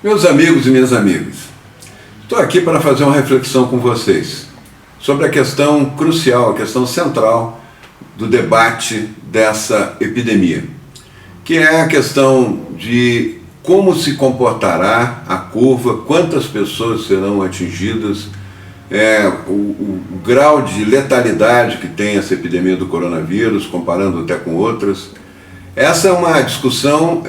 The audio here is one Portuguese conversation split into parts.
Meus amigos e minhas amigas, estou aqui para fazer uma reflexão com vocês sobre a questão crucial, a questão central do debate dessa epidemia, que é a questão de como se comportará a curva, quantas pessoas serão atingidas, o grau de letalidade que tem essa epidemia do coronavírus, comparando até com outras. Essa é uma discussão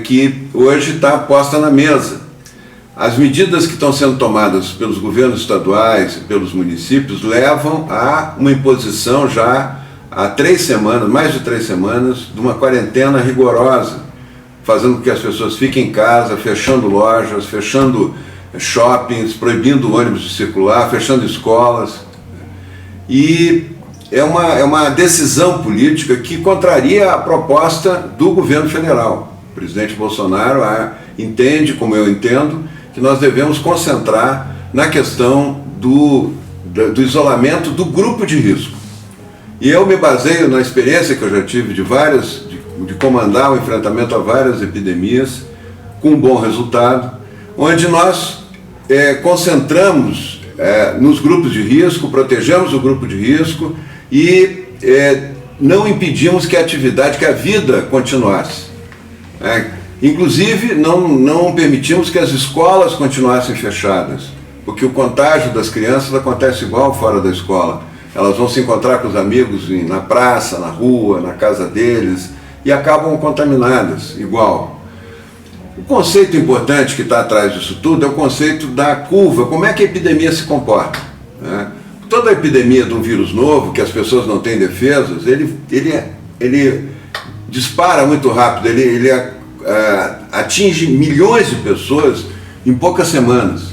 que hoje está posta na mesa. As medidas que estão sendo tomadas pelos governos estaduais e pelos municípios levam a uma imposição já há 3 semanas, mais de 3 semanas, de uma quarentena rigorosa, fazendo com que as pessoas fiquem em casa, fechando lojas, fechando shoppings, proibindo ônibus de circular, fechando escolas. E é uma decisão política que contraria a proposta do governo federal. O presidente Bolsonaro entende, como eu entendo, que nós devemos concentrar na questão do isolamento do grupo de risco. E eu me baseio na experiência que eu já tive de comandar o enfrentamento a várias epidemias, com um bom resultado, onde nós concentramos nos grupos de risco, protegemos o grupo de risco e não impedimos que a vida continuasse. Inclusive, não permitimos que as escolas continuassem fechadas, porque o contágio das crianças acontece igual fora da escola. Elas vão se encontrar com os amigos na praça, na rua, na casa deles, e acabam contaminadas igual. O conceito importante que está atrás disso tudo é o conceito da curva, como é que a epidemia se comporta. Toda epidemia de um vírus novo, que as pessoas não têm defesas, ele dispara muito rápido, ele atinge milhões de pessoas em poucas semanas.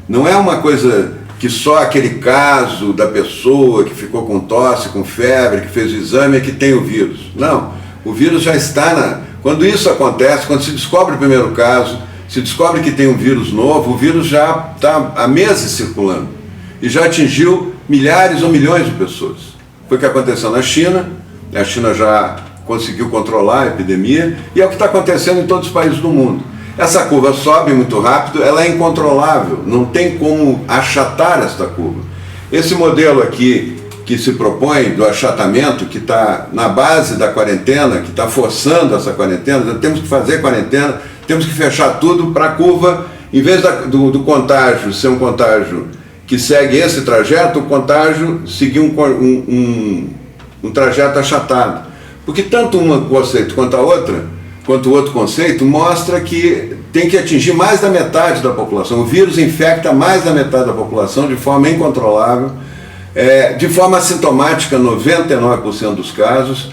Não é uma coisa que só aquele caso da pessoa que ficou com tosse, com febre, que fez o exame é que tem o vírus. Não, o vírus já está Quando isso acontece, quando se descobre o primeiro caso, se descobre que tem um vírus novo, o vírus já está há meses circulando e já atingiu milhares ou milhões de pessoas. Foi o que aconteceu na China, a China já conseguiu controlar a epidemia e é o que está acontecendo em todos os países do mundo. Essa curva sobe muito rápido, ela é incontrolável, não tem como achatar esta curva. Esse modelo aqui que se propõe do achatamento, que está na base da quarentena, que está forçando essa quarentena, temos que fazer quarentena, temos que fechar tudo para a curva, em vez do contágio ser um contágio que segue esse trajeto, o contágio seguir um trajeto achatado. Porque tanto um conceito quanto o outro conceito mostra que tem que atingir mais da metade da população. O vírus infecta mais da metade da população de forma incontrolável, de forma assintomática, 99% dos casos,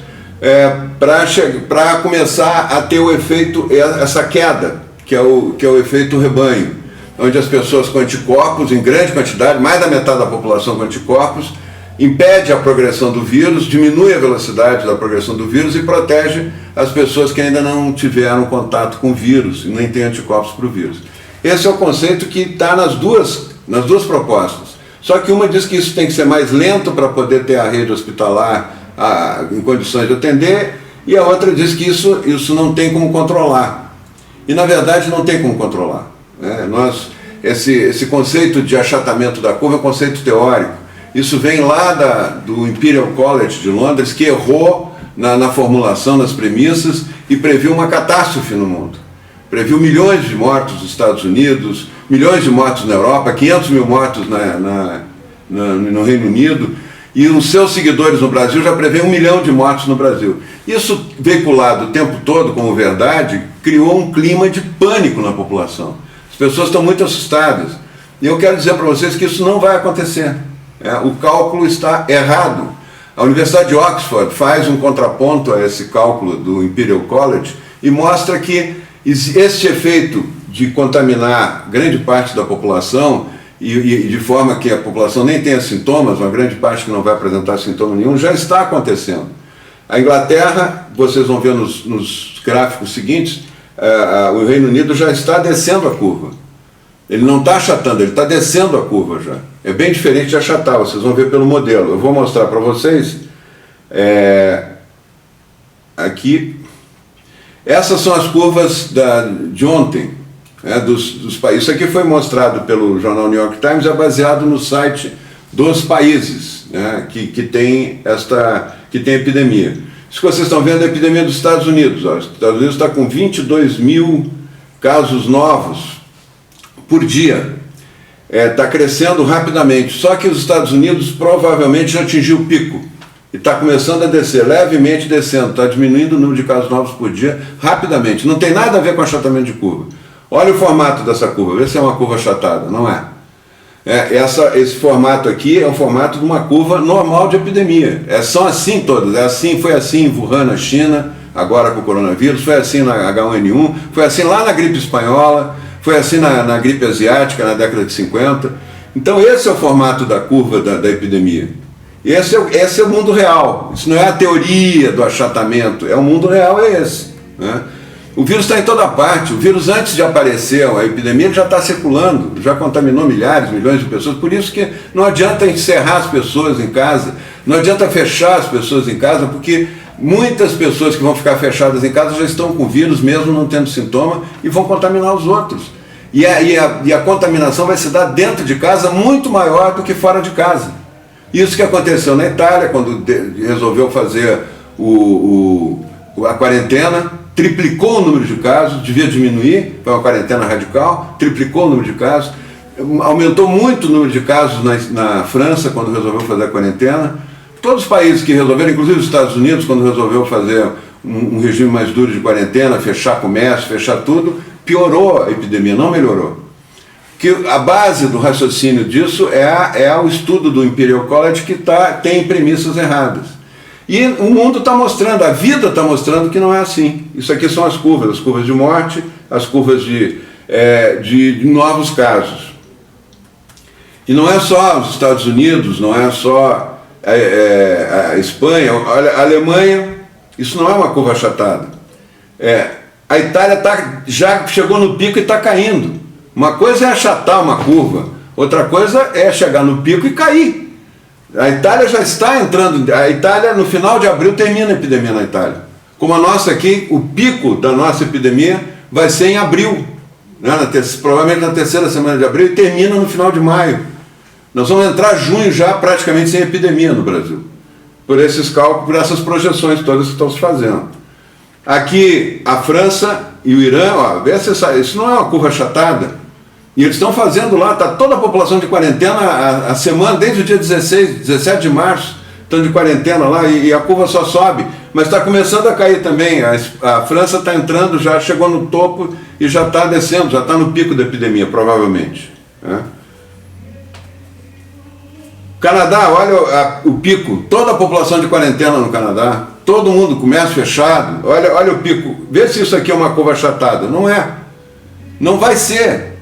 para começar a ter o efeito, essa queda, que é o efeito rebanho, onde as pessoas com anticorpos, em grande quantidade, mais da metade da população com anticorpos, impede a progressão do vírus, diminui a velocidade da progressão do vírus e protege as pessoas que ainda não tiveram contato com o vírus e nem têm anticorpos para o vírus. Esse é o conceito que está nas duas propostas. Só que uma diz que isso tem que ser mais lento para poder ter a rede hospitalar em condições de atender, e a outra diz que isso não tem como controlar. E na verdade não tem como controlar. Esse conceito de achatamento da curva é um conceito teórico. Isso vem lá do Imperial College de Londres, que errou na formulação, nas premissas, e previu uma catástrofe no mundo. Previu milhões de mortos nos Estados Unidos, milhões de mortos na Europa, 500 mil mortos no Reino Unido, e os seus seguidores no Brasil já prevêem 1 milhão de mortos no Brasil. Isso, veiculado o tempo todo como verdade, criou um clima de pânico na população. As pessoas estão muito assustadas. E eu quero dizer para vocês que isso não vai acontecer. O cálculo está errado. A Universidade de Oxford faz um contraponto a esse cálculo do Imperial College e mostra que este efeito de contaminar grande parte da população e de forma que a população nem tenha sintomas, uma grande parte que não vai apresentar sintoma nenhum, já está acontecendo. A Inglaterra, vocês vão ver nos gráficos seguintes, o Reino Unido já está descendo a curva. Ele não está achatando, ele está descendo a curva já. É bem diferente de achatar, vocês vão ver pelo modelo. Eu vou mostrar para vocês aqui. Essas são as curvas de ontem. dos países. Isso aqui foi mostrado pelo jornal New York Times, é baseado no site dos países, né, que tem epidemia. Isso que vocês estão vendo é a epidemia dos Estados Unidos. Os Estados Unidos está com 22 mil casos novos por dia. Está crescendo rapidamente. Só que os Estados Unidos provavelmente já atingiu o pico. E está começando a descer, levemente descendo. Está diminuindo o número de casos novos por dia rapidamente. Não tem nada a ver com achatamento de curva. Olha o formato dessa curva. Vê se é uma curva achatada. Não é. Esse formato aqui é o formato de uma curva normal de epidemia. São assim todas. Foi assim em Wuhan, na China, agora com o coronavírus, foi assim na H1N1, foi assim lá na gripe espanhola, foi assim na gripe asiática na década de 50. Então esse é o formato da curva da epidemia. Esse é o mundo real. Isso não é a teoria do achatamento, o mundo real é esse, né? O vírus está em toda parte. O vírus, antes de aparecer a epidemia, ele já está circulando, já contaminou milhares, milhões de pessoas. Por isso que não adianta encerrar as pessoas em casa, não adianta fechar as pessoas em casa, porque muitas pessoas que vão ficar fechadas em casa já estão com o vírus, mesmo não tendo sintoma, e vão contaminar os outros. E a contaminação vai se dar dentro de casa muito maior do que fora de casa. Isso que aconteceu na Itália, quando resolveu fazer a quarentena, triplicou o número de casos, devia diminuir, foi uma quarentena radical, triplicou o número de casos, aumentou muito o número de casos na França, quando resolveu fazer a quarentena. Todos os países que resolveram, inclusive os Estados Unidos, quando resolveu fazer um regime mais duro de quarentena, fechar comércio, fechar tudo, piorou a epidemia, não melhorou. Que a base do raciocínio disso é o estudo do Imperial College, que tem premissas erradas. E o mundo está mostrando, a vida está mostrando que não é assim. Isso aqui são as curvas de morte, as curvas de novos casos. E não é só os Estados Unidos, não é só a Espanha, olha, a Alemanha, isso não é uma curva achatada. A Itália já chegou no pico e está caindo. Uma coisa é achatar uma curva, outra coisa é chegar no pico e cair. A Itália já está entrando, a Itália no final de abril termina a epidemia na Itália. Como a nossa aqui, o pico da nossa epidemia vai ser em abril, né? Provavelmente na terceira semana de abril, e termina no final de maio. Nós vamos entrar junho já praticamente sem epidemia no Brasil, por esses cálculos, por essas projeções todas que estão se fazendo. Aqui a França e o Irã, vê se isso não é uma curva achatada. E eles estão fazendo lá, está toda a população de quarentena a semana, desde o dia 17 de março, estão de quarentena lá e a curva só sobe, mas está começando a cair também. A França está entrando, já chegou no topo e já está descendo, já está no pico da epidemia, provavelmente. Canadá, olha o pico, toda a população de quarentena no Canadá, todo mundo, comércio fechado, olha o pico, vê se isso aqui é uma curva achatada. Não é, não vai ser.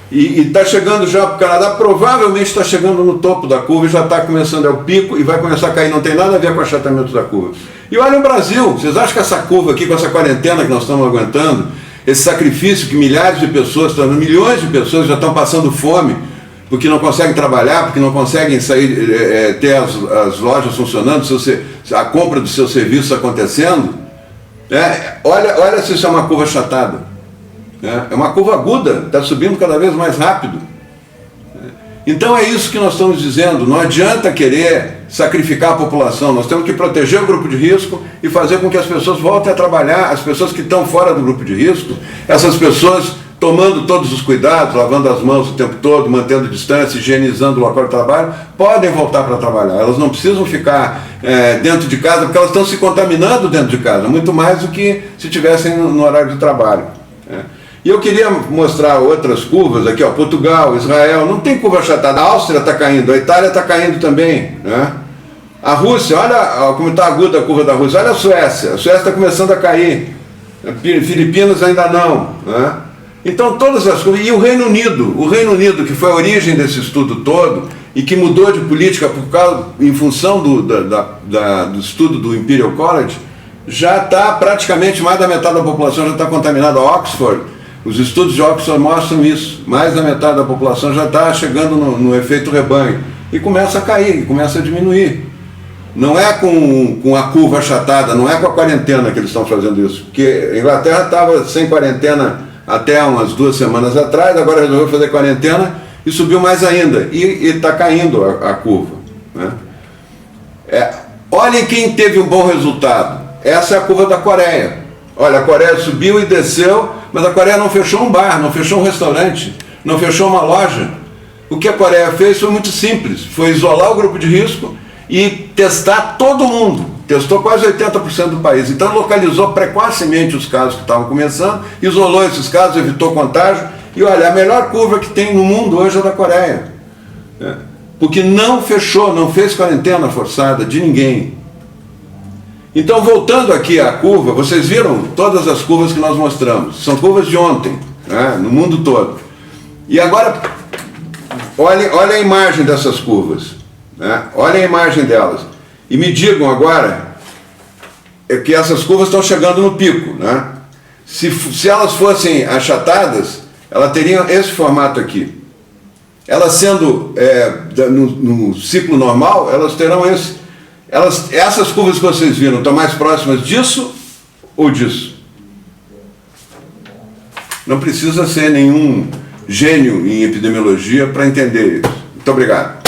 E está chegando já para o Canadá, provavelmente está chegando no topo da curva e já está começando, o pico, e vai começar a cair, não tem nada a ver com o achatamento da curva. E olha o Brasil, vocês acham que essa curva aqui, com essa quarentena que nós estamos aguentando, esse sacrifício que milhares de pessoas, milhões de pessoas já estão passando fome, porque não conseguem trabalhar, porque não conseguem sair, ter as lojas funcionando, a compra dos seus serviços acontecendo, olha se isso é uma curva achatada. É uma curva aguda, está subindo cada vez mais rápido. Então é isso que nós estamos dizendo, não adianta querer sacrificar a população, nós temos que proteger o grupo de risco e fazer com que as pessoas voltem a trabalhar, as pessoas que estão fora do grupo de risco, essas pessoas tomando todos os cuidados, lavando as mãos o tempo todo, mantendo distância, higienizando o local de trabalho, podem voltar para trabalhar. Elas não precisam ficar dentro de casa, porque elas estão se contaminando dentro de casa, muito mais do que se estivessem no horário de trabalho. E eu queria mostrar outras curvas aqui, Portugal, Israel, não tem curva achatada, a Áustria está caindo, a Itália está caindo também, né? A Rússia, olha como está aguda a curva da Rússia, olha a Suécia está começando a cair, Filipinas ainda não, né? Então todas as curvas, e o Reino Unido, que foi a origem desse estudo todo, e que mudou de política em função do estudo do Imperial College, já está praticamente mais da metade da população já está contaminada. Oxford, os estudos de Oxford mostram isso, mais da metade da população já está chegando no efeito rebanho, e começa a cair, começa a diminuir. Não é com a curva achatada, não é com a quarentena que eles estão fazendo isso, porque a Inglaterra estava sem quarentena até umas 2 semanas atrás, agora resolveu fazer quarentena e subiu mais ainda. E está caindo a curva, né? Olhem quem teve um bom resultado. Essa é a curva da Coreia. Olha, a Coreia subiu e desceu, mas a Coreia não fechou um bar, não fechou um restaurante, não fechou uma loja. O que a Coreia fez foi muito simples, foi isolar o grupo de risco e testar todo mundo. Testou quase 80% do país. Então localizou precocemente os casos que estavam começando, isolou esses casos, evitou contágio. E olha, a melhor curva que tem no mundo hoje é a da Coreia. Porque não fechou, não fez quarentena forçada de ninguém. Então, voltando aqui à curva, vocês viram todas as curvas que nós mostramos. São curvas de ontem, né, no mundo todo. E agora, olhem a imagem dessas curvas. Né? Olhem a imagem delas. E me digam agora que essas curvas estão chegando no pico. Né? Se elas fossem achatadas, elas teriam esse formato aqui. Elas sendo no ciclo normal, elas terão esse. Essas curvas que vocês viram estão mais próximas disso ou disso? Não precisa ser nenhum gênio em epidemiologia para entender isso. Muito obrigado.